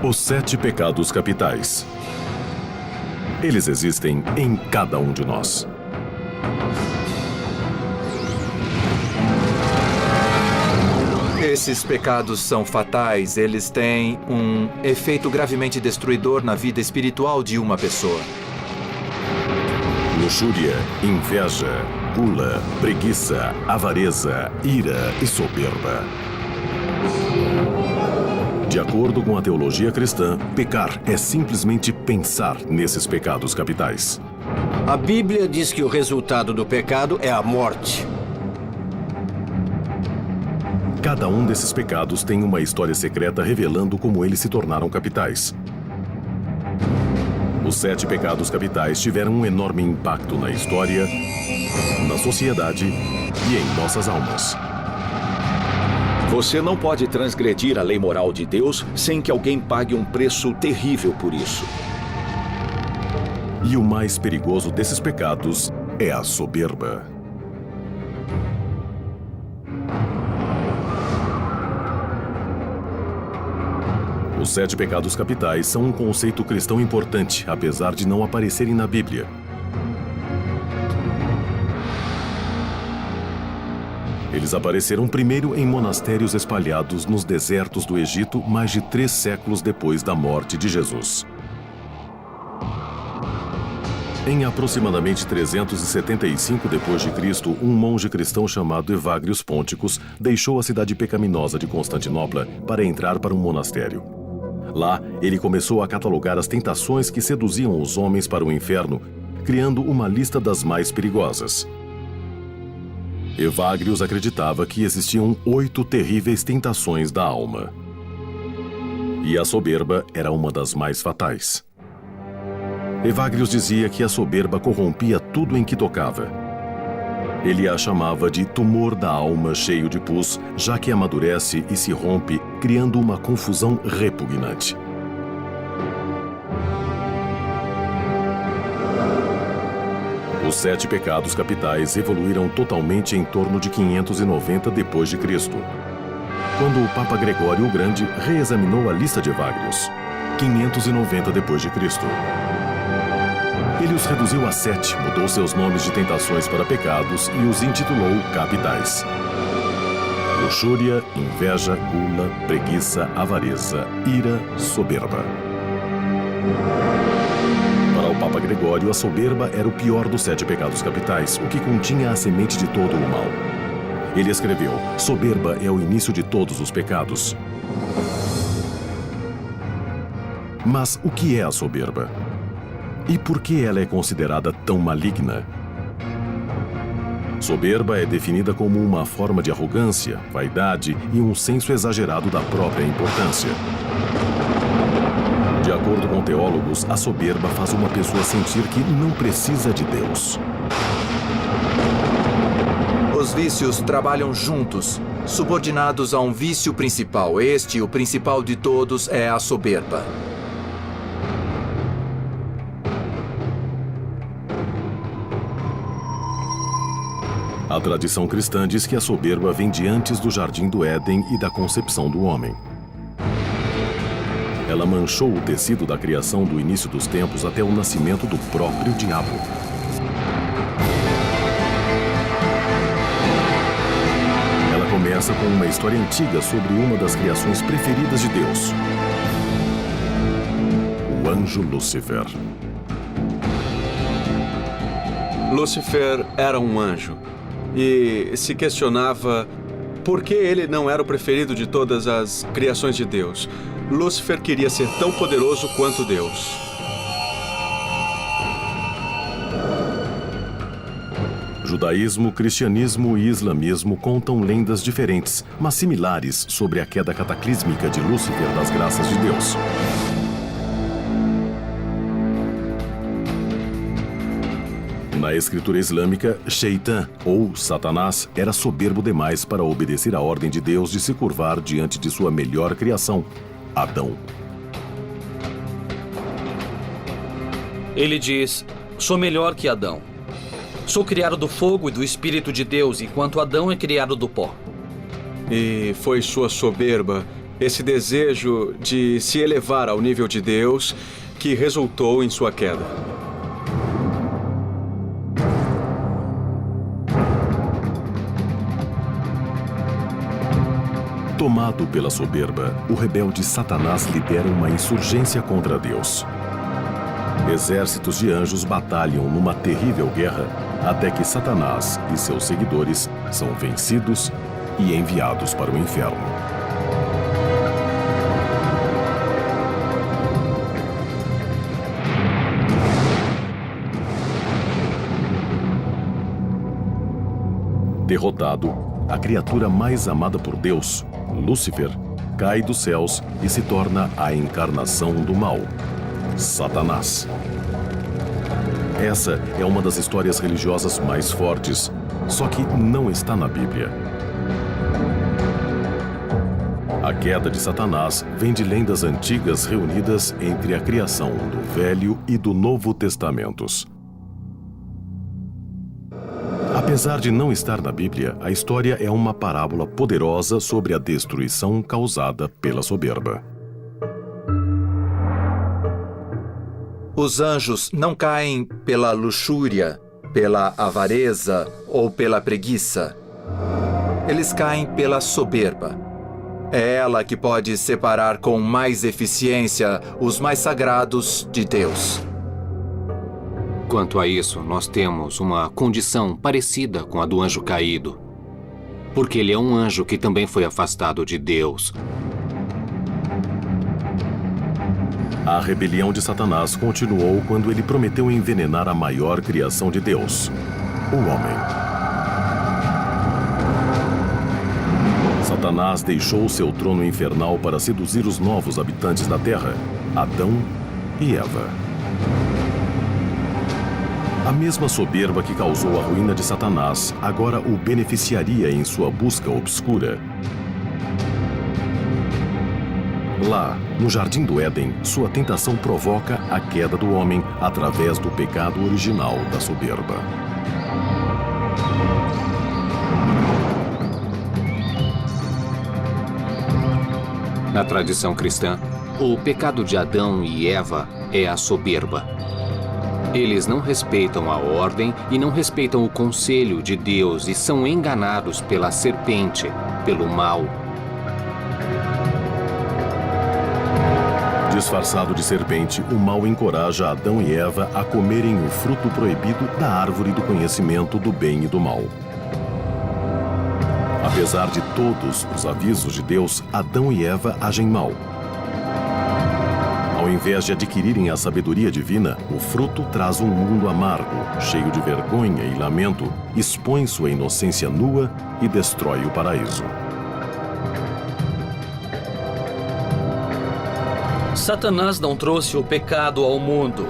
Os 7 pecados capitais. Eles existem em cada um de nós. Esses pecados são fatais. Eles têm um efeito gravemente destruidor na vida espiritual de uma pessoa. Luxúria, inveja, gula, preguiça, avareza, ira e soberba. De acordo com a teologia cristã, pecar é simplesmente pensar nesses pecados capitais. A Bíblia diz que o resultado do pecado é a morte. Cada um desses pecados tem uma história secreta revelando como eles se tornaram capitais. Os 7 pecados capitais tiveram um enorme impacto na história, na sociedade e em nossas almas. Você não pode transgredir a lei moral de Deus sem que alguém pague um preço terrível por isso. E o mais perigoso desses pecados é a soberba. Os 7 pecados capitais são um conceito cristão importante, apesar de não aparecerem na Bíblia. Eles apareceram primeiro em monastérios espalhados nos desertos do Egito, mais de 3 séculos depois da morte de Jesus. Em aproximadamente 375 d.C., um monge cristão chamado Evagrius Ponticus deixou a cidade pecaminosa de Constantinopla para entrar para um monastério. Lá, ele começou a catalogar as tentações que seduziam os homens para o inferno, criando uma lista das mais perigosas. Evagrius acreditava que existiam 8 terríveis tentações da alma. E a soberba era uma das mais fatais. Evagrius dizia que a soberba corrompia tudo em que tocava. Ele a chamava de tumor da alma cheio de pus, já que amadurece e se rompe, criando uma confusão repugnante. Os 7 pecados capitais evoluíram totalmente em torno de 590 d.C., quando o Papa Gregório o Grande reexaminou a lista de Evagrius. 590 d.C. Ele os reduziu a 7, mudou seus nomes de tentações para pecados e os intitulou capitais: luxúria, inveja, gula, preguiça, avareza, ira, soberba. Para o Papa Gregório, a soberba era o pior dos 7 pecados capitais, o que continha a semente de todo o mal. Ele escreveu: soberba é o início de todos os pecados. Mas o que é a soberba? E por que ela é considerada tão maligna? Soberba é definida como uma forma de arrogância, vaidade e um senso exagerado da própria importância. De acordo com teólogos, a soberba faz uma pessoa sentir que não precisa de Deus. Os vícios trabalham juntos, subordinados a um vício principal. O principal de todos, é a soberba. A tradição cristã diz que a soberba vem de antes do Jardim do Éden e da concepção do homem. Ela manchou o tecido da criação do início dos tempos até o nascimento do próprio diabo. Ela começa com uma história antiga sobre uma das criações preferidas de Deus: o anjo Lúcifer. Lúcifer era um anjo e se questionava por que ele não era o preferido de todas as criações de Deus. Lúcifer queria ser tão poderoso quanto Deus. Judaísmo, cristianismo e islamismo contam lendas diferentes, mas similares, sobre a queda cataclísmica de Lúcifer das graças de Deus. Na escritura islâmica, Shaitan, ou Satanás, era soberbo demais para obedecer à ordem de Deus de se curvar diante de sua melhor criação, Adão. Ele diz: sou melhor que Adão. Sou criado do fogo e do Espírito de Deus, enquanto Adão é criado do pó. E foi sua soberba esse desejo de se elevar ao nível de Deus que resultou em sua queda. Tomado pela soberba, o rebelde Satanás lidera uma insurgência contra Deus. Exércitos de anjos batalham numa terrível guerra até que Satanás e seus seguidores são vencidos e enviados para o inferno. Derrotado, a criatura mais amada por Deus, Lúcifer, cai dos céus e se torna a encarnação do mal, Satanás. Essa é uma das histórias religiosas mais fortes, só que não está na Bíblia. A queda de Satanás vem de lendas antigas reunidas entre a criação do Velho e do Novo Testamentos. Apesar de não estar na Bíblia, a história é uma parábola poderosa sobre a destruição causada pela soberba. Os anjos não caem pela luxúria, pela avareza ou pela preguiça. Eles caem pela soberba. É ela que pode separar com mais eficiência os mais sagrados de Deus. Quanto a isso, nós temos uma condição parecida com a do anjo caído. Porque ele é um anjo que também foi afastado de Deus. A rebelião de Satanás continuou quando ele prometeu envenenar a maior criação de Deus, o homem. Satanás deixou seu trono infernal para seduzir os novos habitantes da Terra, Adão e Eva. A mesma soberba que causou a ruína de Satanás agora o beneficiaria em sua busca obscura. Lá, no Jardim do Éden, sua tentação provoca a queda do homem através do pecado original da soberba. Na tradição cristã, o pecado de Adão e Eva é a soberba. Eles não respeitam a ordem e não respeitam o conselho de Deus e são enganados pela serpente, pelo mal. Disfarçado de serpente, o mal encoraja Adão e Eva a comerem o fruto proibido da árvore do conhecimento do bem e do mal. Apesar de todos os avisos de Deus, Adão e Eva agem mal. Ao invés de adquirirem a sabedoria divina, o fruto traz um mundo amargo, cheio de vergonha e lamento, expõe sua inocência nua e destrói o paraíso. Satanás não trouxe o pecado ao mundo.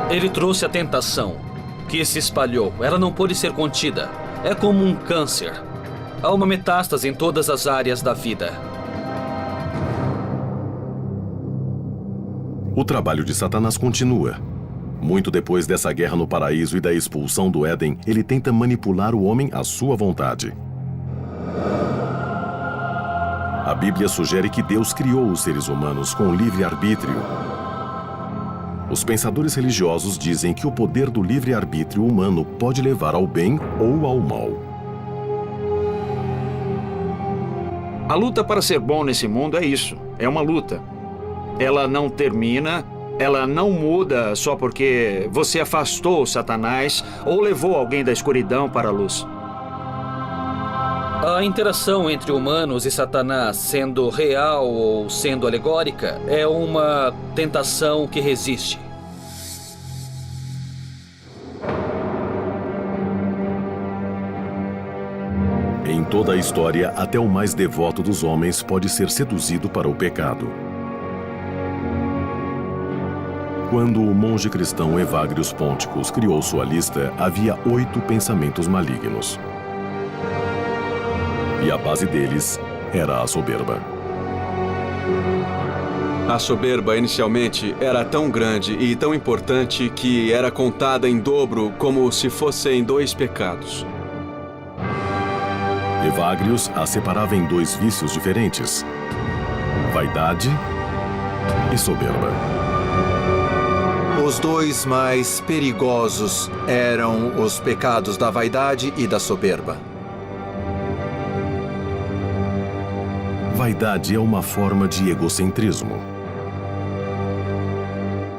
Ele trouxe a tentação, que se espalhou. Ela não pôde ser contida. É como um câncer. Há uma metástase em todas as áreas da vida. O trabalho de Satanás continua. Muito depois dessa guerra no paraíso e da expulsão do Éden, ele tenta manipular o homem à sua vontade. A Bíblia sugere que Deus criou os seres humanos com livre-arbítrio. Os pensadores religiosos dizem que o poder do livre-arbítrio humano pode levar ao bem ou ao mal. A luta para ser bom nesse mundo é isso. É uma luta. Ela não termina, ela não muda só porque você afastou Satanás ou levou alguém da escuridão para a luz. A interação entre humanos e Satanás, sendo real ou sendo alegórica, é uma tentação que resiste. Em toda a história, até o mais devoto dos homens pode ser seduzido para o pecado. Quando o monge cristão Evagrius Ponticus criou sua lista, havia 8 pensamentos malignos. E a base deles era a soberba. A soberba, inicialmente, era tão grande e tão importante que era contada em dobro como se fossem 2 pecados. Evagrius a separava em 2 vícios diferentes: vaidade e soberba. Os dois mais perigosos eram os pecados da vaidade e da soberba. Vaidade é uma forma de egocentrismo.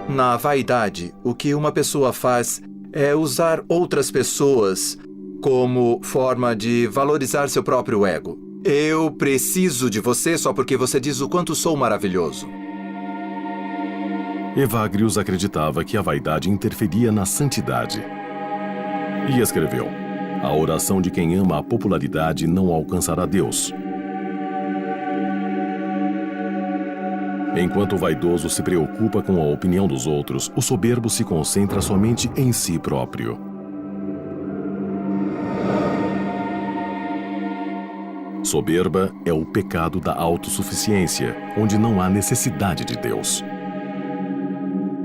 Na vaidade, o que uma pessoa faz é usar outras pessoas como forma de valorizar seu próprio ego. Eu preciso de você só porque você diz o quanto sou maravilhoso. Evagrius acreditava que a vaidade interferia na santidade. E escreveu: a oração de quem ama a popularidade não alcançará Deus. Enquanto o vaidoso se preocupa com a opinião dos outros, o soberbo se concentra somente em si próprio. Soberba é o pecado da autossuficiência, onde não há necessidade de Deus.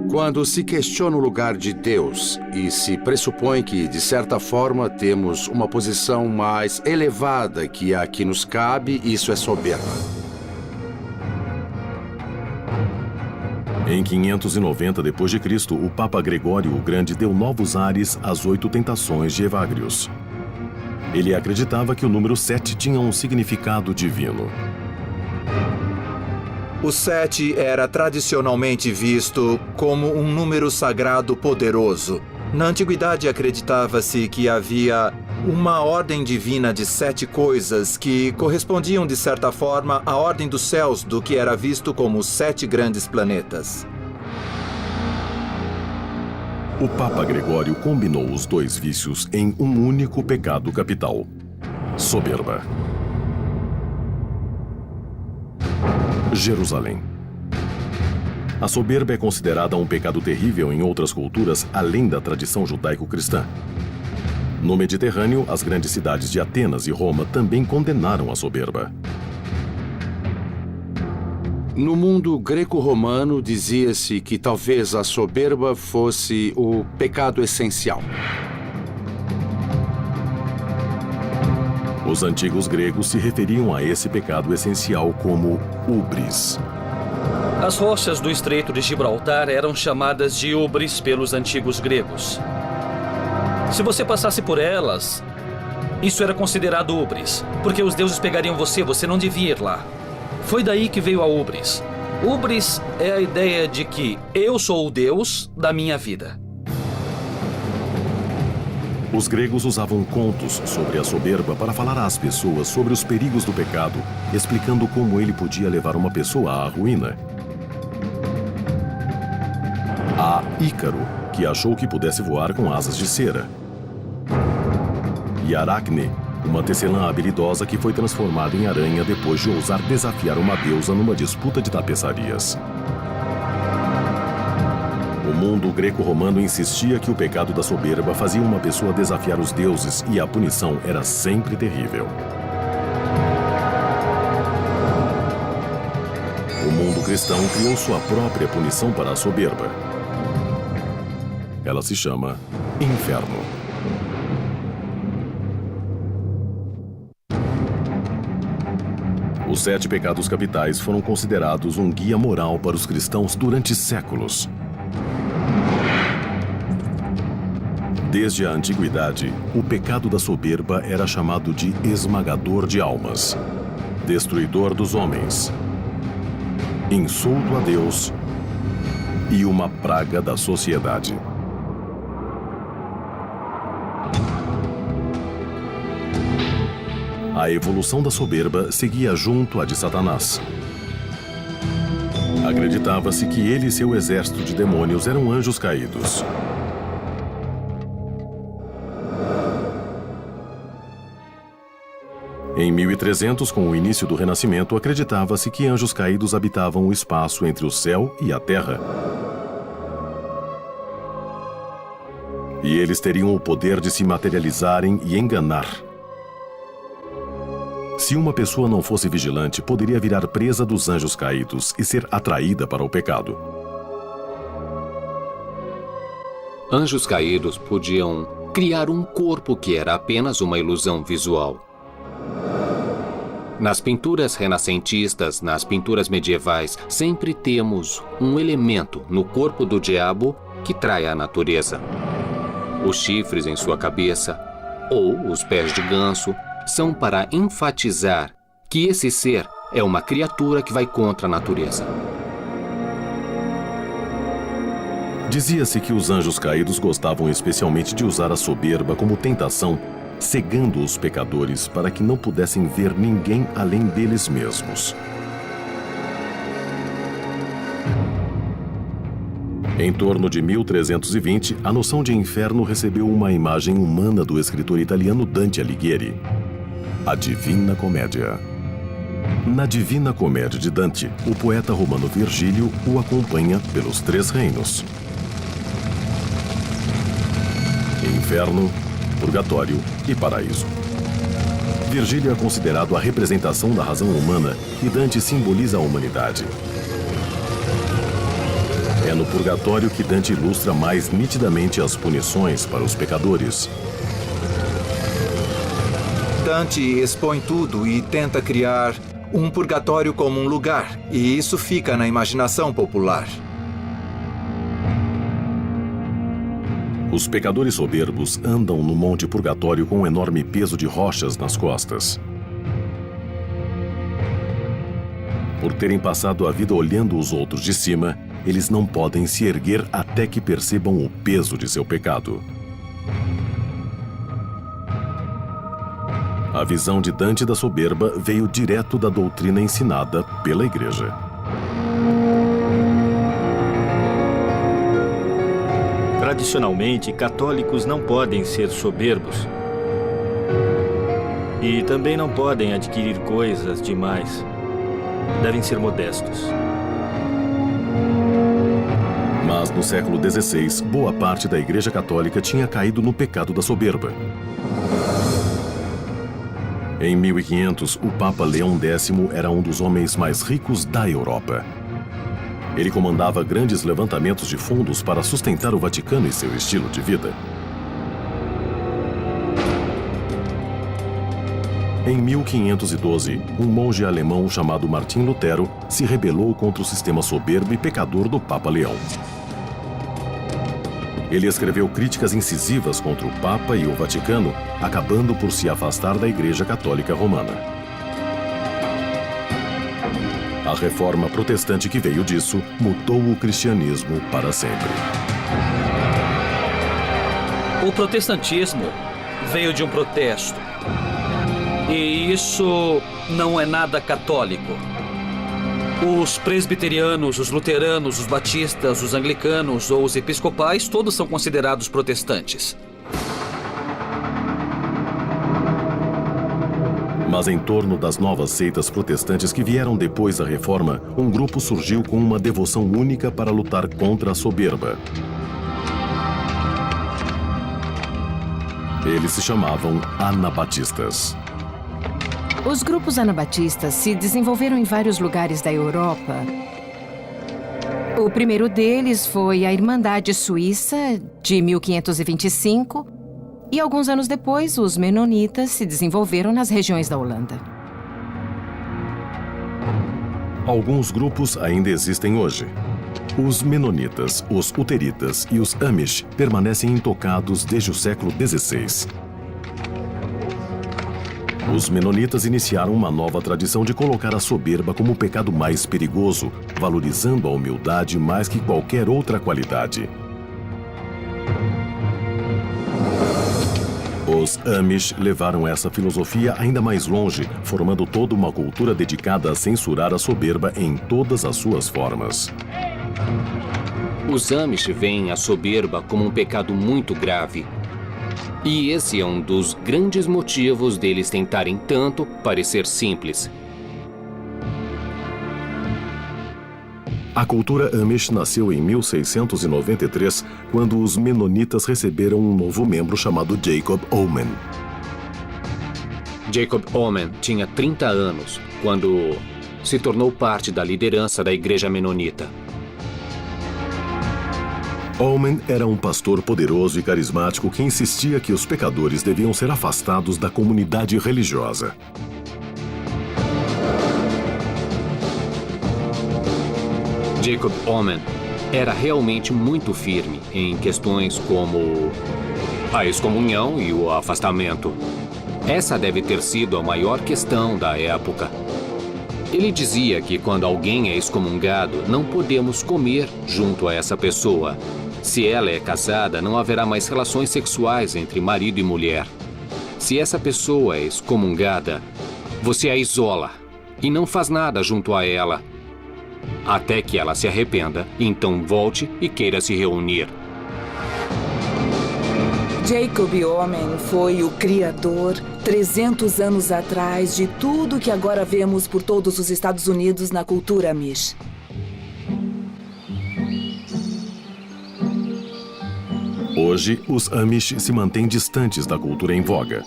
Quando se questiona o lugar de Deus e se pressupõe que, de certa forma, temos uma posição mais elevada que a que nos cabe, isso é soberba. Em 590 d.C., o Papa Gregório o Grande deu novos ares às 8 tentações de Evagrius. Ele acreditava que o número 7 tinha um significado divino. O 7 era tradicionalmente visto como um número sagrado poderoso. Na antiguidade acreditava-se que havia uma ordem divina de 7 coisas que correspondiam de certa forma à ordem dos céus do que era visto como os 7 grandes planetas. O Papa Gregório combinou os dois vícios em um único pecado capital: soberba. Jerusalém. A soberba é considerada um pecado terrível em outras culturas além da tradição judaico-cristã. No Mediterrâneo, as grandes cidades de Atenas e Roma também condenaram a soberba. No mundo greco-romano, dizia-se que talvez a soberba fosse o pecado essencial. Os antigos gregos se referiam a esse pecado essencial como ubris. As rochas do Estreito de Gibraltar eram chamadas de ubris pelos antigos gregos. Se você passasse por elas, isso era considerado ubris, porque os deuses pegariam você, você não devia ir lá. Foi daí que veio a ubris. Ubris é a ideia de que eu sou o Deus da minha vida. Os gregos usavam contos sobre a soberba para falar às pessoas sobre os perigos do pecado, explicando como ele podia levar uma pessoa à ruína. Há Ícaro, que achou que pudesse voar com asas de cera. E Aracne, uma tecelã habilidosa que foi transformada em aranha depois de ousar desafiar uma deusa numa disputa de tapeçarias. O mundo greco-romano insistia que o pecado da soberba fazia uma pessoa desafiar os deuses e a punição era sempre terrível. O mundo cristão criou sua própria punição para a soberba. Ela se chama inferno. Os 7 pecados capitais foram considerados um guia moral para os cristãos durante séculos. Desde a antiguidade, o pecado da soberba era chamado de esmagador de almas, destruidor dos homens, insulto a Deus e uma praga da sociedade. A evolução da soberba seguia junto à de Satanás. Acreditava-se que ele e seu exército de demônios eram anjos caídos. Em 1300, com o início do Renascimento, acreditava-se que anjos caídos habitavam o espaço entre o céu e a terra. E eles teriam o poder de se materializarem e enganar. Se uma pessoa não fosse vigilante, poderia virar presa dos anjos caídos e ser atraída para o pecado. Anjos caídos podiam criar um corpo que era apenas uma ilusão visual. Nas pinturas renascentistas, nas pinturas medievais, sempre temos um elemento no corpo do diabo que trai a natureza. Os chifres em sua cabeça ou os pés de ganso são para enfatizar que esse ser é uma criatura que vai contra a natureza. Dizia-se que os anjos caídos gostavam especialmente de usar a soberba como tentação, cegando os pecadores para que não pudessem ver ninguém além deles mesmos. Em torno de 1320, a noção de inferno recebeu uma imagem humana do escritor italiano Dante Alighieri, a Divina Comédia. Na Divina Comédia de Dante, o poeta romano Virgílio o acompanha pelos 3 reinos: Inferno, Purgatório e Paraíso. Virgílio é considerado a representação da razão humana e Dante simboliza a humanidade. É no Purgatório que Dante ilustra mais nitidamente as punições para os pecadores. Dante expõe tudo e tenta criar um purgatório como um lugar, e isso fica na imaginação popular. Os pecadores soberbos andam no Monte Purgatório com um enorme peso de rochas nas costas. Por terem passado a vida olhando os outros de cima, eles não podem se erguer até que percebam o peso de seu pecado. A visão de Dante da soberba veio direto da doutrina ensinada pela Igreja. Tradicionalmente, católicos não podem ser soberbos. E também não podem adquirir coisas demais. Devem ser modestos. Mas no século XVI, boa parte da Igreja Católica tinha caído no pecado da soberba. Em 1500, o Papa Leão X era um dos homens mais ricos da Europa. Ele comandava grandes levantamentos de fundos para sustentar o Vaticano e seu estilo de vida. Em 1512, um monge alemão chamado Martim Lutero se rebelou contra o sistema soberbo e pecador do Papa Leão. Ele escreveu críticas incisivas contra o Papa e o Vaticano, acabando por se afastar da Igreja Católica Romana. A reforma protestante que veio disso mudou o cristianismo para sempre. O protestantismo veio de um protesto. E isso não é nada católico. Os presbiterianos, os luteranos, os batistas, os anglicanos ou os episcopais, todos são considerados protestantes. Mas em torno das novas seitas protestantes que vieram depois da Reforma, um grupo surgiu com uma devoção única para lutar contra a soberba. Eles se chamavam Anabatistas. Os grupos anabatistas se desenvolveram em vários lugares da Europa. O primeiro deles foi a Irmandade Suíça, de 1525, e alguns anos depois, os Menonitas se desenvolveram nas regiões da Holanda. Alguns grupos ainda existem hoje. Os Menonitas, os Uteritas e os Amish permanecem intocados desde o século XVI. Os Menonitas iniciaram uma nova tradição de colocar a soberba como o pecado mais perigoso, valorizando a humildade mais que qualquer outra qualidade. Os Amish levaram essa filosofia ainda mais longe, formando toda uma cultura dedicada a censurar a soberba em todas as suas formas. Os Amish veem a soberba como um pecado muito grave. E esse é um dos grandes motivos deles tentarem tanto parecer simples. A cultura Amish nasceu em 1693, quando os Menonitas receberam um novo membro chamado Jacob Oman. Jacob Oman tinha 30 anos quando se tornou parte da liderança da Igreja Menonita. Oman era um pastor poderoso e carismático que insistia que os pecadores deviam ser afastados da comunidade religiosa. Jacob Omen era realmente muito firme em questões como a excomunhão e o afastamento. Essa deve ter sido a maior questão da época. Ele dizia que quando alguém é excomungado, não podemos comer junto a essa pessoa. Se ela é casada, não haverá mais relações sexuais entre marido e mulher. Se essa pessoa é excomungada, você a isola e não faz nada junto a ela, até que ela se arrependa, então volte e queira se reunir. Jacob Omen foi o criador, 300 anos atrás, de tudo que agora vemos por todos os Estados Unidos na cultura Amish. Hoje, os Amish se mantêm distantes da cultura em voga.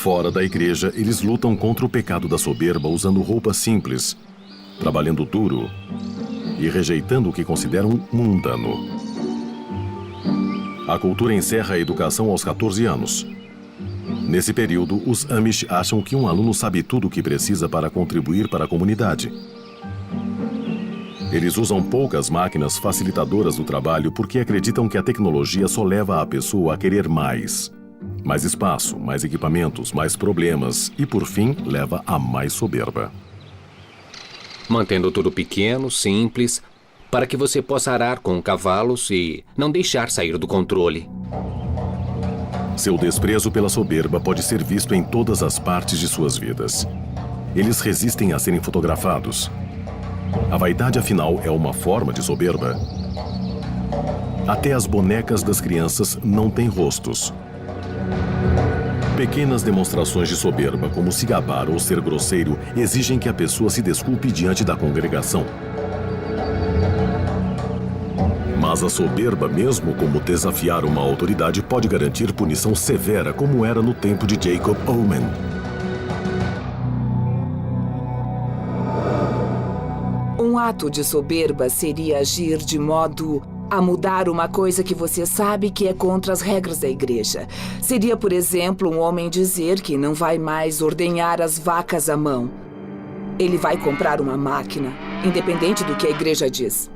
Fora da igreja, eles lutam contra o pecado da soberba usando roupas simples, trabalhando duro e rejeitando o que consideram mundano. A cultura encerra a educação aos 14 anos. Nesse período, os Amish acham que um aluno sabe tudo o que precisa para contribuir para a comunidade. Eles usam poucas máquinas facilitadoras do trabalho porque acreditam que a tecnologia só leva a pessoa a querer mais. Mais espaço, mais equipamentos, mais problemas e, por fim, leva a mais soberba. Mantendo tudo pequeno, simples, para que você possa arar com cavalos e não deixar sair do controle. Seu desprezo pela soberba pode ser visto em todas as partes de suas vidas. Eles resistem a serem fotografados. A vaidade, afinal, é uma forma de soberba. Até as bonecas das crianças não têm rostos. Pequenas demonstrações de soberba, como se gabar ou ser grosseiro, exigem que a pessoa se desculpe diante da congregação. Mas a soberba, mesmo como desafiar uma autoridade, pode garantir punição severa, como era no tempo de Jacob Omen. Um ato de soberba seria agir de modo a mudar uma coisa que você sabe que é contra as regras da igreja. Seria, por exemplo, um homem dizer que não vai mais ordenhar as vacas à mão. Ele vai comprar uma máquina, independente do que a igreja diz.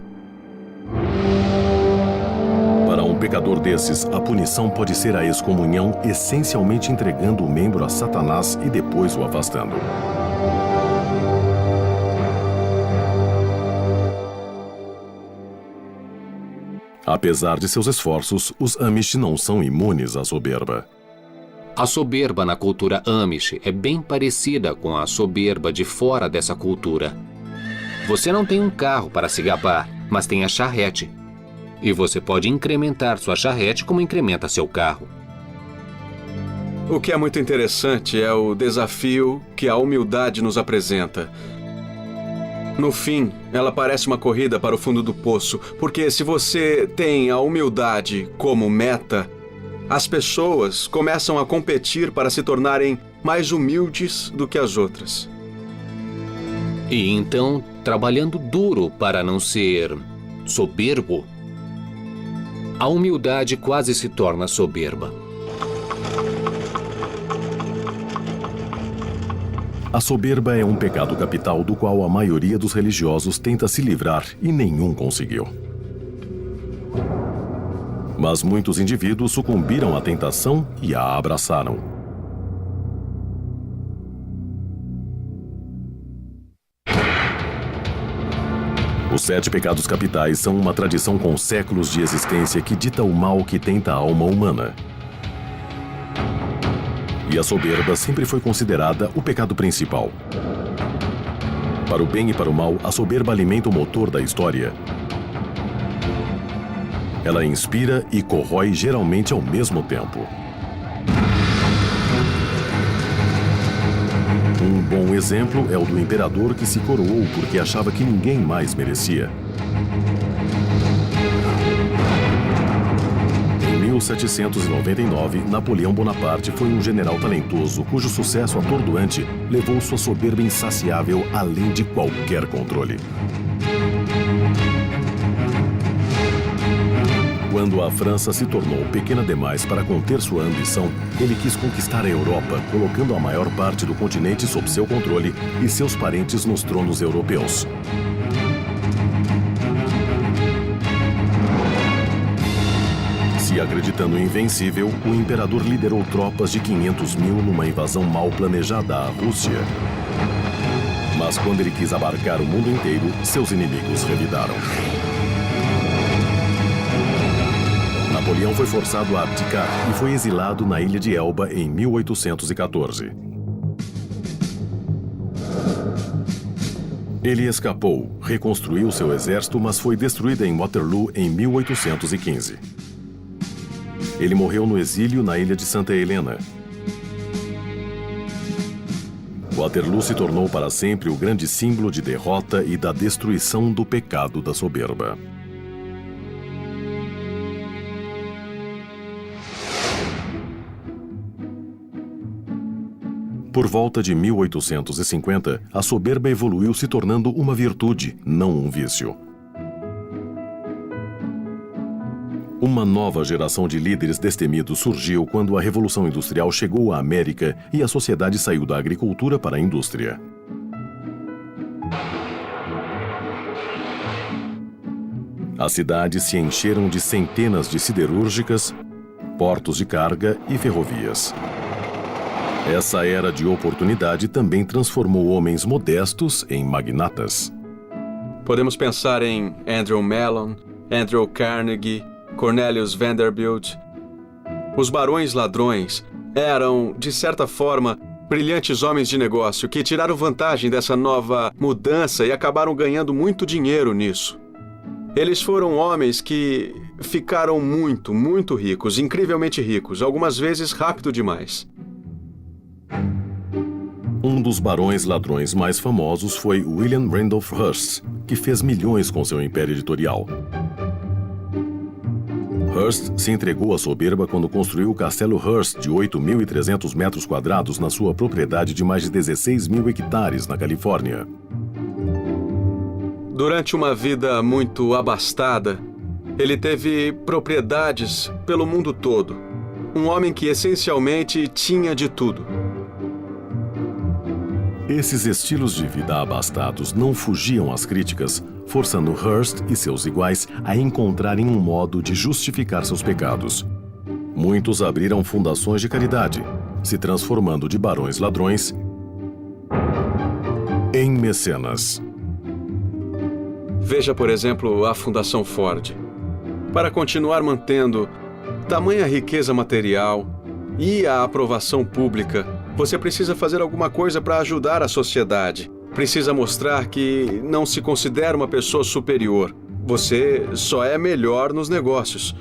Para um pecador desses, a punição pode ser a excomunhão, essencialmente entregando o membro a Satanás e depois o afastando. Apesar de seus esforços, os Amish não são imunes à soberba. A soberba na cultura Amish é bem parecida com a soberba de fora dessa cultura. Você não tem um carro para se gabar, mas tem a charrete. E você pode incrementar sua charrete como incrementa seu carro. O que é muito interessante é o desafio que a humildade nos apresenta. No fim, ela parece uma corrida para o fundo do poço, porque se você tem a humildade como meta, as pessoas começam a competir para se tornarem mais humildes do que as outras. E então, trabalhando duro para não ser soberbo, a humildade quase se torna soberba. A soberba é um pecado capital do qual a maioria dos religiosos tenta se livrar e nenhum conseguiu. Mas muitos indivíduos sucumbiram à tentação e a abraçaram. Os 7 pecados capitais são uma tradição com séculos de existência que dita o mal que tenta a alma humana. E a soberba sempre foi considerada o pecado principal. Para o bem e para o mal, a soberba alimenta o motor da história. Ela inspira e corrói geralmente ao mesmo tempo. Um bom exemplo é o do imperador que se coroou porque achava que ninguém mais merecia. Em 1799, Napoleão Bonaparte foi um general talentoso cujo sucesso atordoante levou sua soberba insaciável além de qualquer controle. Quando a França se tornou pequena demais para conter sua ambição, ele quis conquistar a Europa, colocando a maior parte do continente sob seu controle e seus parentes nos tronos europeus. Se acreditando invencível, o imperador liderou tropas de 500 mil numa invasão mal planejada à Rússia. Mas quando ele quis abarcar o mundo inteiro, seus inimigos revidaram. Napoleão foi forçado a abdicar e foi exilado na ilha de Elba em 1814. Ele escapou, reconstruiu seu exército, mas foi destruído em Waterloo em 1815. Ele morreu no exílio na ilha de Santa Helena. Waterloo se tornou para sempre o grande símbolo de derrota e da destruição do pecado da soberba. Por volta de 1850, a soberba evoluiu se tornando uma virtude, não um vício. Uma nova geração de líderes destemidos surgiu quando a Revolução Industrial chegou à América e a sociedade saiu da agricultura para a indústria. As cidades se encheram de centenas de siderúrgicas, portos de carga e ferrovias. Essa era de oportunidade também transformou homens modestos em magnatas. Podemos pensar em Andrew Mellon, Andrew Carnegie, Cornelius Vanderbilt. Os barões ladrões eram, de certa forma, brilhantes homens de negócio que tiraram vantagem dessa nova mudança e acabaram ganhando muito dinheiro nisso. Eles foram homens que ficaram muito ricos, incrivelmente ricos, algumas vezes rápido demais. Um dos barões ladrões mais famosos foi William Randolph Hearst, que fez milhões com seu império editorial. Hearst se entregou à soberba quando construiu o Castelo Hearst de 8.300 metros quadrados na sua propriedade de mais de 16 mil hectares na Califórnia. Durante uma vida muito abastada, ele teve propriedades pelo mundo todo. Um homem que essencialmente tinha de tudo. Esses estilos de vida abastados não fugiam às críticas, forçando Hearst e seus iguais a encontrarem um modo de justificar seus pecados. Muitos abriram fundações de caridade, se transformando de barões ladrões em mecenas. Veja, por exemplo, a Fundação Ford. Para continuar mantendo tamanha riqueza material e a aprovação pública, você precisa fazer alguma coisa para ajudar a sociedade. Precisa mostrar que não se considera uma pessoa superior. Você só é melhor nos negócios.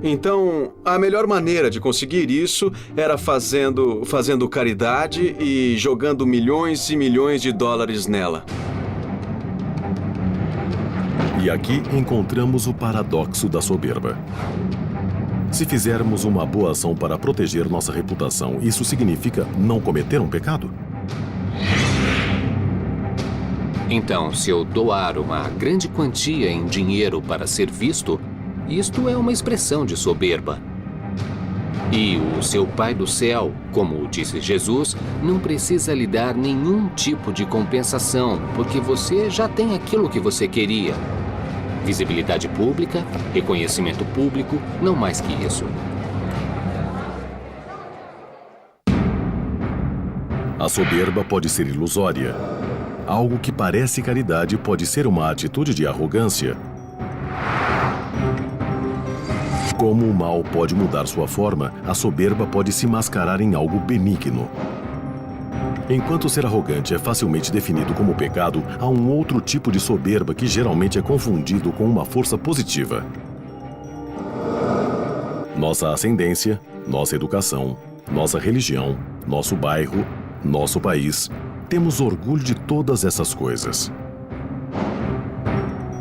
Então, a melhor maneira de conseguir isso era fazendo caridade e jogando milhões e milhões de dólares nela. E aqui encontramos o paradoxo da soberba. Se fizermos uma boa ação para proteger nossa reputação, isso significa não cometer um pecado? Então, se eu doar uma grande quantia em dinheiro para ser visto, isto é uma expressão de soberba. E o seu Pai do céu, como disse Jesus, não precisa lhe dar nenhum tipo de compensação, porque você já tem aquilo que você queria. Visibilidade pública, reconhecimento público, não mais que isso. A soberba pode ser ilusória. Algo que parece caridade pode ser uma atitude de arrogância. Como o mal pode mudar sua forma, a soberba pode se mascarar em algo benigno. Enquanto ser arrogante é facilmente definido como pecado, há um outro tipo de soberba que geralmente é confundido com uma força positiva. Nossa ascendência, nossa educação, nossa religião, nosso bairro, nosso país. Temos orgulho de todas essas coisas.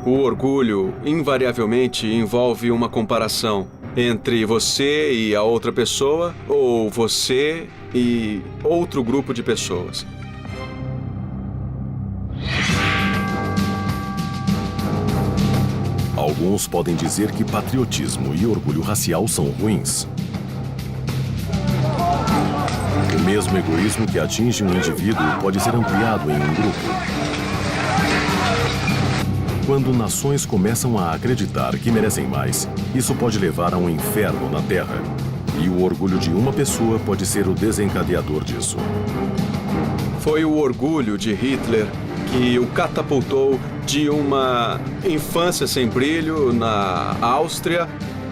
O orgulho, invariavelmente, envolve uma comparação entre você e a outra pessoa, ou você e outro grupo de pessoas. Alguns podem dizer que patriotismo e orgulho racial são ruins. O mesmo egoísmo que atinge um indivíduo pode ser ampliado em um grupo. Quando nações começam a acreditar que merecem mais, isso pode levar a um inferno na Terra. E o orgulho de uma pessoa pode ser o desencadeador disso. Foi o orgulho de Hitler que o catapultou de uma infância sem brilho na Áustria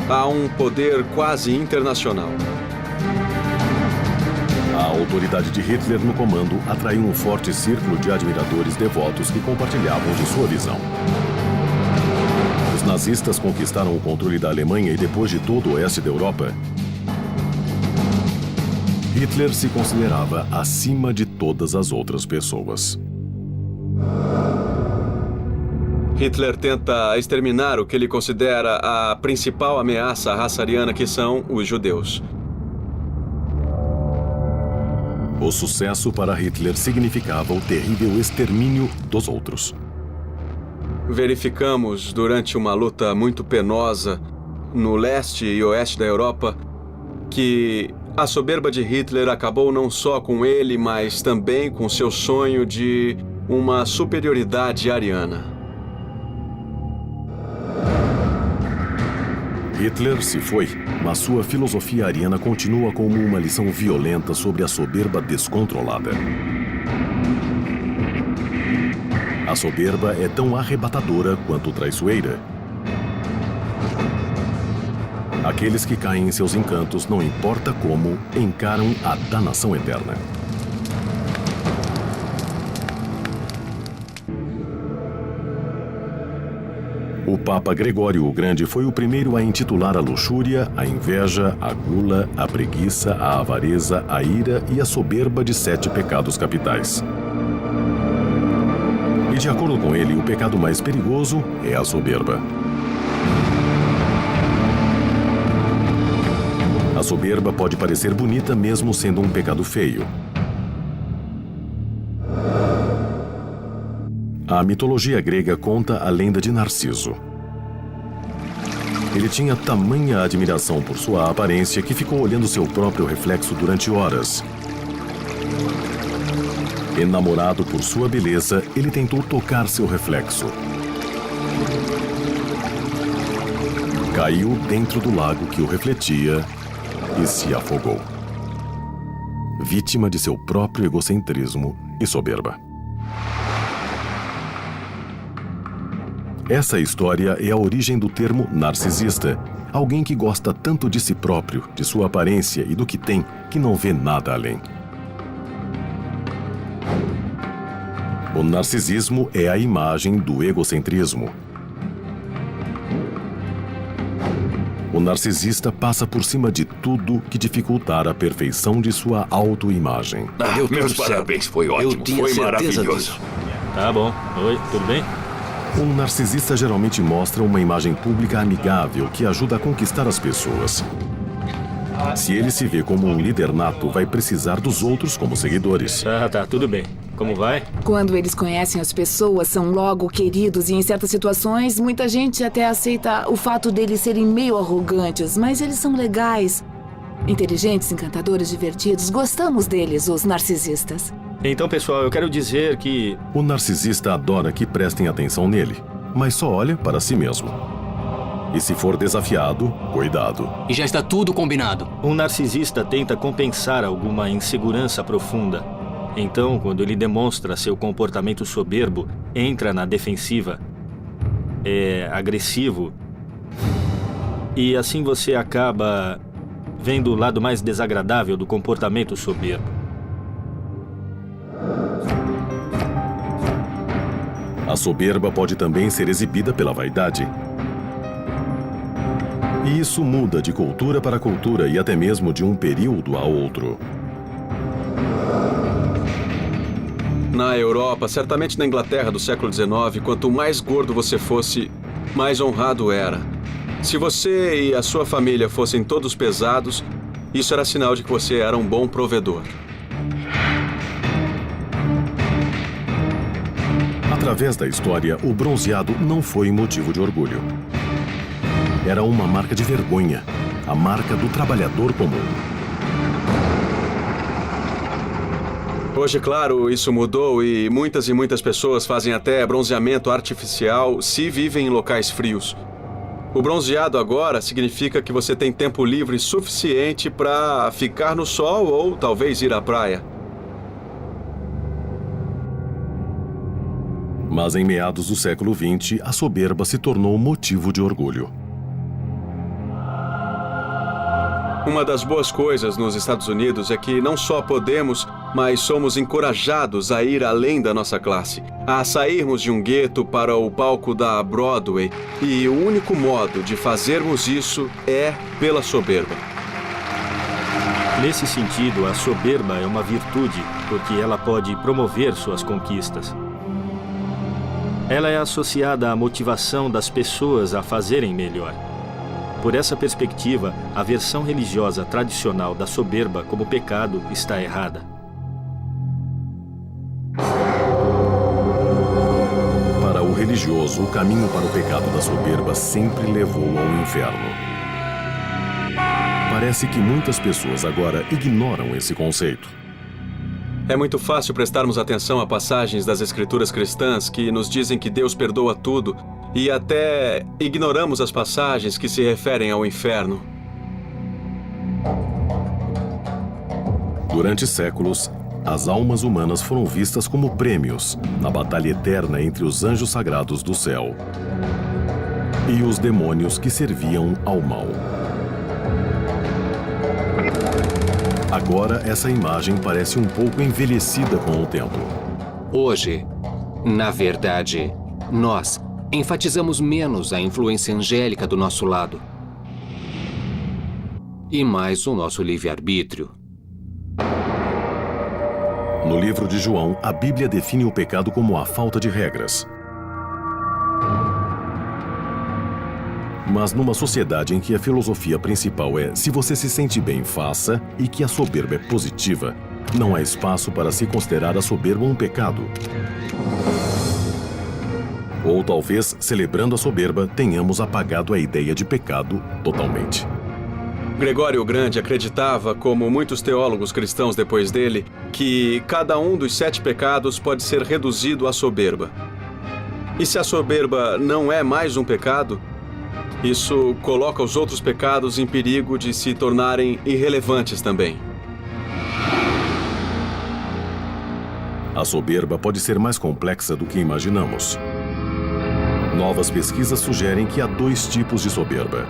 a um poder quase internacional. A autoridade de Hitler no comando atraiu um forte círculo de admiradores devotos que compartilhavam de sua visão. Os nazistas conquistaram o controle da Alemanha e depois de todo o oeste da Europa. Hitler se considerava acima de todas as outras pessoas. Hitler tenta exterminar o que ele considera a principal ameaça à raça ariana, que são os judeus. O sucesso para Hitler significava o terrível extermínio dos outros. Verificamos durante uma luta muito penosa no leste e oeste da Europa que a soberba de Hitler acabou não só com ele, mas também com seu sonho de uma superioridade ariana. Hitler se foi, mas sua filosofia ariana continua como uma lição violenta sobre a soberba descontrolada. A soberba é tão arrebatadora quanto traiçoeira. Aqueles que caem em seus encantos, não importa como, encaram a danação eterna. O Papa Gregório o Grande foi o primeiro a intitular a luxúria, a inveja, a gula, a preguiça, a avareza, a ira e a soberba de 7 pecados capitais. E de acordo com ele, o pecado mais perigoso é a soberba. A soberba pode parecer bonita mesmo sendo um pecado feio. A mitologia grega conta a lenda de Narciso. Ele tinha tamanha admiração por sua aparência que ficou olhando seu próprio reflexo durante horas. Enamorado por sua beleza, ele tentou tocar seu reflexo. Caiu dentro do lago que o refletia e se afogou. Vítima de seu próprio egocentrismo e soberba. Essa história é a origem do termo narcisista, alguém que gosta tanto de si próprio, de sua aparência e do que tem, que não vê nada além. O narcisismo é a imagem do egocentrismo. O narcisista passa por cima de tudo que dificultar a perfeição de sua autoimagem. Meus parabéns, foi ótimo, foi maravilhoso. Tá bom. Oi, tudo bem? Um narcisista geralmente mostra uma imagem pública amigável que ajuda a conquistar as pessoas. Se ele se vê como um líder nato, vai precisar dos outros como seguidores. Tá, tudo bem. Como vai? Quando eles conhecem as pessoas, são logo queridos e em certas situações, muita gente até aceita o fato deles serem meio arrogantes, mas eles são legais, inteligentes, encantadores, divertidos. Gostamos deles, os narcisistas. Então, pessoal, eu quero dizer que... O narcisista adora que prestem atenção nele, mas só olha para si mesmo. E se for desafiado, cuidado. E já está tudo combinado. Um narcisista tenta compensar alguma insegurança profunda. Então, quando ele demonstra seu comportamento soberbo, entra na defensiva, é agressivo, e assim você acaba vendo o lado mais desagradável do comportamento soberbo. A soberba pode também ser exibida pela vaidade. E isso muda de cultura para cultura e até mesmo de um período a outro. Na Europa, certamente na Inglaterra do século XIX, quanto mais gordo você fosse, mais honrado era. Se você e a sua família fossem todos pesados, isso era sinal de que você era um bom provedor. Através da história, o bronzeado não foi motivo de orgulho. era uma marca de vergonha, a marca do trabalhador comum. Hoje, claro, isso mudou e muitas pessoas fazem até bronzeamento artificial se vivem em locais frios. O bronzeado agora significa que você tem tempo livre suficiente para ficar no sol ou talvez ir à praia. Mas em meados do século XX, a soberba se tornou motivo de orgulho. Uma das boas coisas nos Estados Unidos é que não só podemos, mas somos encorajados a ir além da nossa classe, a sairmos de um gueto para o palco da Broadway, e o único modo de fazermos isso é pela soberba. Nesse sentido, a soberba é uma virtude, porque ela pode promover suas conquistas. Ela é associada à motivação das pessoas a fazerem melhor. Por essa perspectiva, a versão religiosa tradicional da soberba como pecado está errada. Para o religioso, o caminho para o pecado da soberba sempre levou ao inferno. Parece que muitas pessoas agora ignoram esse conceito. É muito fácil prestarmos atenção a passagens das escrituras cristãs que nos dizem que Deus perdoa tudo e até ignoramos as passagens que se referem ao inferno. Durante séculos, as almas humanas foram vistas como prêmios na batalha eterna entre os anjos sagrados do céu e os demônios que serviam ao mal. Agora, essa imagem parece um pouco envelhecida com o tempo. Hoje, na verdade, nós enfatizamos menos a influência angélica do nosso lado e mais o nosso livre-arbítrio. No livro de João, a Bíblia define o pecado como a falta de regras. Mas numa sociedade em que a filosofia principal é se você se sente bem, faça, e que a soberba é positiva, não há espaço para se considerar a soberba um pecado. Ou talvez, celebrando a soberba, tenhamos apagado a ideia de pecado totalmente. Gregório o Grande acreditava, como muitos teólogos cristãos depois dele, que cada um dos 7 pecados pode ser reduzido à soberba. E se a soberba não é mais um pecado, isso coloca os outros pecados em perigo de se tornarem irrelevantes também. A soberba pode ser mais complexa do que imaginamos. Novas pesquisas sugerem que há 2 tipos de soberba.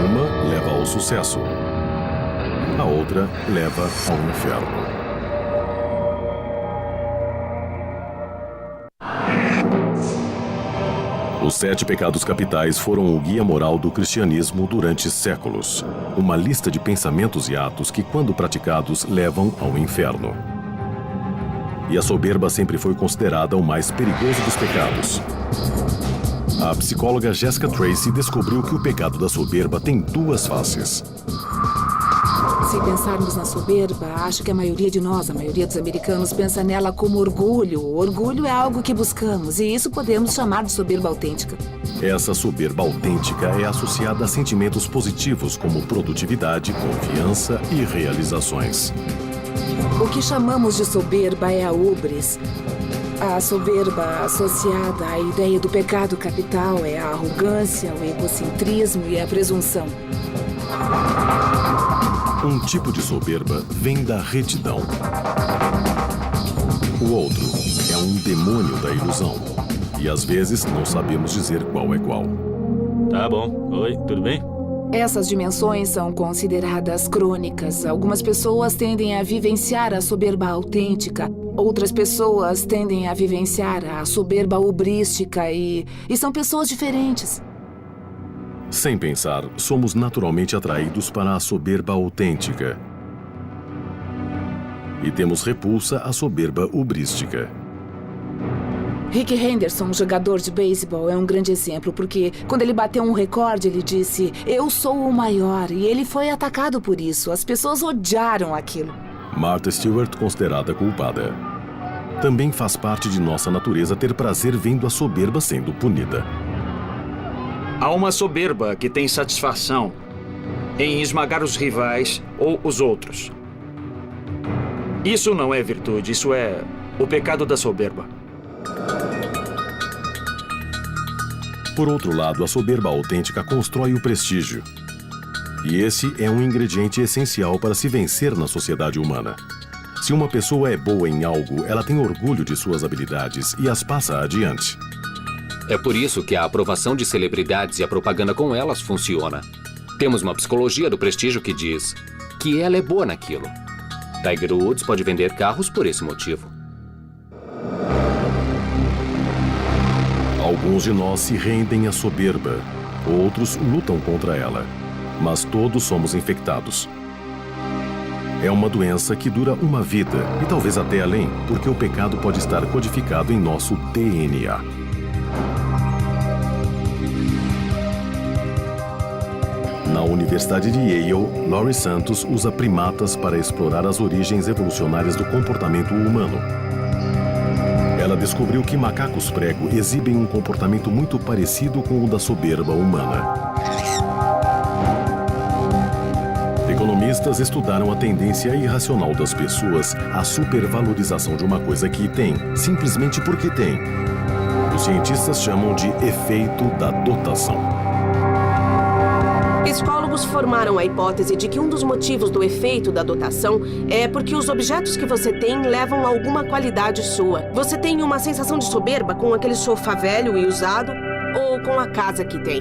Uma leva ao sucesso. A outra leva ao inferno. Os 7 pecados capitais foram o guia moral do cristianismo durante séculos. Uma lista de pensamentos e atos que, quando praticados, levam ao inferno. E a soberba sempre foi considerada o mais perigoso dos pecados. A psicóloga Jessica Tracy descobriu que o pecado da soberba tem 2 faces. Se pensarmos na soberba, acho que a maioria de nós, a maioria dos americanos, pensa nela como orgulho. Orgulho é algo que buscamos, e isso podemos chamar de soberba autêntica. Essa soberba autêntica é associada a sentimentos positivos como produtividade, confiança e realizações. O que chamamos de soberba é a ubris. A soberba associada à ideia do pecado capital é a arrogância, o egocentrismo e a presunção. Um tipo de soberba vem da retidão. O outro é um demônio da ilusão. E às vezes não sabemos dizer qual é qual. Tá bom. Oi, tudo bem? Essas dimensões são consideradas crônicas. Algumas pessoas tendem a vivenciar a soberba autêntica. Outras pessoas tendem a vivenciar a soberba ubrística e são pessoas diferentes. Sem pensar, somos naturalmente atraídos para a soberba autêntica. E temos repulsa à soberba ubrística. Rick Henderson, um jogador de beisebol, é um grande exemplo, porque quando ele bateu um recorde, ele disse: "Eu sou o maior", e ele foi atacado por isso. As pessoas odiaram aquilo. Martha Stewart, considerada culpada. Também faz parte de nossa natureza ter prazer vendo a soberba sendo punida. Há uma soberba que tem satisfação em esmagar os rivais ou os outros. Isso não é virtude, isso é o pecado da soberba. Por outro lado, a soberba autêntica constrói o prestígio. E esse é um ingrediente essencial para se vencer na sociedade humana. Se uma pessoa é boa em algo, ela tem orgulho de suas habilidades e as passa adiante. É por isso que a aprovação de celebridades e a propaganda com elas funciona. Temos uma psicologia do prestígio que diz que ela é boa naquilo. Tiger Woods pode vender carros por esse motivo. Alguns de nós se rendem à soberba, outros lutam contra ela. Mas todos somos infectados. É uma doença que dura uma vida, e talvez até além, porque o pecado pode estar codificado em nosso DNA. Na Universidade de Yale, Laurie Santos usa primatas para explorar as origens evolucionárias do comportamento humano. Ela descobriu que macacos prego exibem um comportamento muito parecido com o da soberba humana. Economistas estudaram a tendência irracional das pessoas à supervalorização de uma coisa que tem, simplesmente porque tem. Os cientistas chamam de efeito da dotação. Psicólogos formaram a hipótese de que um dos motivos do efeito da dotação é porque os objetos que você tem levam a alguma qualidade sua. Você tem uma sensação de soberba com aquele sofá velho e usado ou com a casa que tem?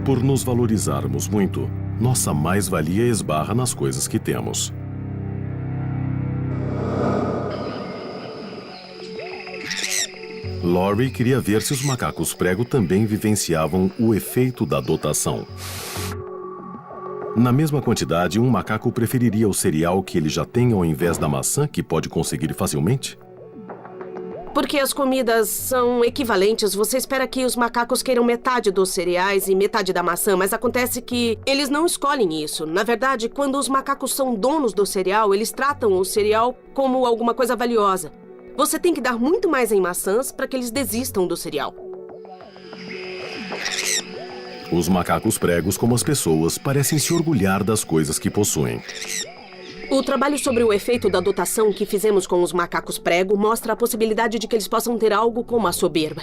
Por nos valorizarmos muito, nossa mais-valia esbarra nas coisas que temos. Laurie queria ver se os macacos prego também vivenciavam o efeito da dotação. Na mesma quantidade, um macaco preferiria o cereal que ele já tem ao invés da maçã que pode conseguir facilmente? Porque as comidas são equivalentes, você espera que os macacos queiram metade dos cereais e metade da maçã, mas acontece que eles não escolhem isso. Na verdade, quando os macacos são donos do cereal, eles tratam o cereal como alguma coisa valiosa. Você tem que dar muito mais em maçãs para que eles desistam do cereal. Os macacos pregos, como as pessoas, parecem se orgulhar das coisas que possuem. O trabalho sobre o efeito da dotação que fizemos com os macacos prego mostra a possibilidade de que eles possam ter algo como a soberba.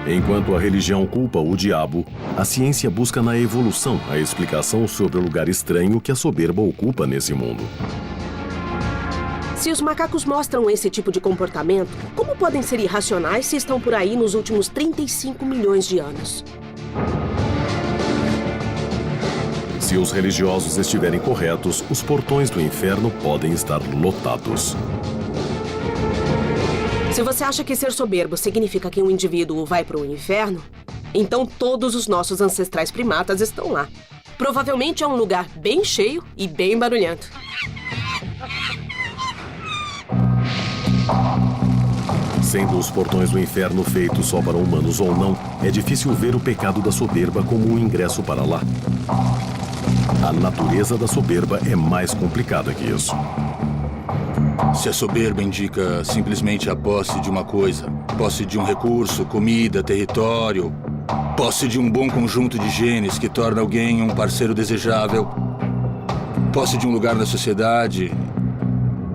Enquanto a religião culpa o diabo, a ciência busca na evolução a explicação sobre o lugar estranho que a soberba ocupa nesse mundo. Se os macacos mostram esse tipo de comportamento, como podem ser irracionais se estão por aí nos últimos 35 milhões de anos? Se os religiosos estiverem corretos, os portões do inferno podem estar lotados. Se você acha que ser soberbo significa que um indivíduo vai para o inferno, então todos os nossos ancestrais primatas estão lá. Provavelmente é um lugar bem cheio e bem barulhento. Sendo os portões do inferno feitos só para humanos ou não, é difícil ver o pecado da soberba como um ingresso para lá. A natureza da soberba é mais complicada que isso. Se a soberba indica simplesmente a posse de uma coisa, posse de um recurso, comida, território, posse de um bom conjunto de genes que torna alguém um parceiro desejável, posse de um lugar na sociedade,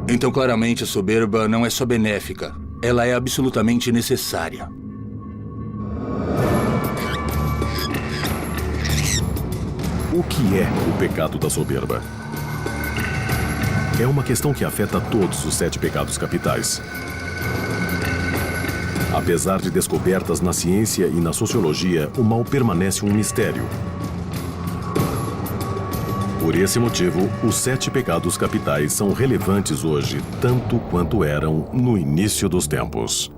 então claramente a soberba não é só benéfica, ela é absolutamente necessária. O que é o pecado da soberba? É uma questão que afeta todos os 7 pecados capitais. Apesar de descobertas na ciência e na sociologia, o mal permanece um mistério. Por esse motivo, os 7 pecados capitais são relevantes hoje, tanto quanto eram no início dos tempos.